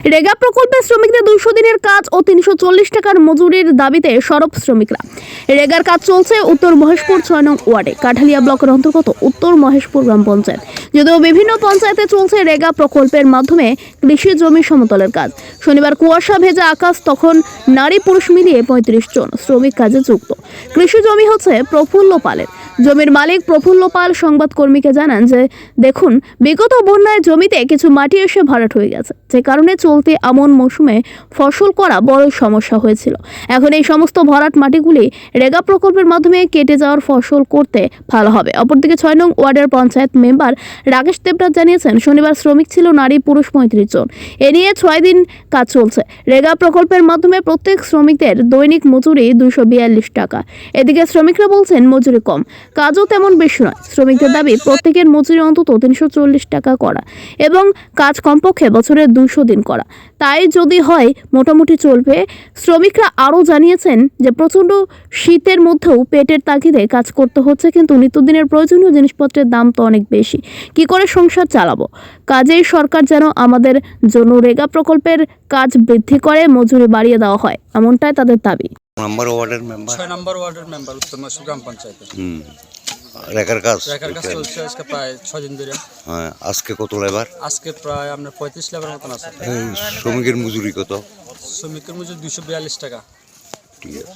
রেগা প্রকল্পে শ্রমিকদের 200 দিনের কাজ ও 340 টাকার মজুরির দাবিতে সরব শ্রমিকরা। রেগার কাজ চলছে উত্তর মহেশপুর 6 নং ওয়ার্ডে কাঠালিয়া ব্লকের অন্তর্গত উত্তর মহেশপুর গ্রাম পঞ্চায়েত। যদিও বিভিন্ন পঞ্চায়েতে চলছে রেগা প্রকল্পের মাধ্যমে কৃষি জমি সমতলের কাজ। শনিবার কুয়াশা ভেজা আকাশ, তখন নারী পুরুষ মিলিয়ে 35 জন শ্রমিক কাজে যুক্ত। কৃষি জমি হচ্ছে প্রফুল্ল পালের। জমির মালিক প্রফুল্ল পাল সংবাদকর্মীকে জানান যে, দেখুন, বিগত বন্যায় জমিতে কিছু মাটি এসে ভরাট হয়ে গেছে, যে কারণে চলতি আমন মৌসুমে ফসল করা বড় সমস্যা হয়েছিল। এখন এই সমস্ত ভরাট মাটিগুলি রেগা প্রকল্পের মাধ্যমে কেটে যাওয়ার ফসল করতে ভালো হবে। অপরদিকে 6 নং ওয়ার্ডের পঞ্চায়েত মেম্বার রাকেশ দেবরাজ জানিয়েছেন, শনিবার শ্রমিক ছিল নারী পুরুষ 35 জন। এ নিয়ে 6 দিন কাজ চলছে। রেগা প্রকল্পের মাধ্যমে প্রত্যেক শ্রমিকদের দৈনিক মজুরি 242 টাকা। এদিকে শ্রমিকরা বলছেন মজুরি কম, কাজও তেমন বেশি নয়। শ্রমিকদের দাবি প্রত্যেকের মজুরি অন্তত 340 টাকা করা এবং কাজ কমপক্ষে বছরে 200 দিন করা। তাই যদি হয় মোটামুটি চলবে। শ্রমিকরা আরও জানিয়েছেন যে, প্রচণ্ড শীতের মধ্যেও পেটের তাগিদে কাজ করতে হচ্ছে, কিন্তু নিত্যদিনের প্রয়োজনীয় জিনিসপত্রের দাম তো অনেক বেশি। কি করে সংসার চালাবো? কাজেই সরকার যেন আমাদের জন্য রেগা প্রকল্পের কাজ বৃদ্ধি করে মজুরি বাড়িয়ে দেওয়া হয়, এমনটাই তাদের দাবি। নম্বর ওয়ার্ডের মেম্বার 6 নম্বর ওয়ার্ডের মেম্বার উত্তর মহেশপুর গ্রাম পঞ্চায়েতে। রেখার কাজ চলছে আজকে প্রায় 6 দিন ধরে। হ্যাঁ, আজকে কত লেবার? আজকে প্রায় আমরা 35 লেবার মতন আছে। শ্রমিকের মজুরি কত? শ্রমিকের মজুরি 242 টাকা। ঠিক আছে।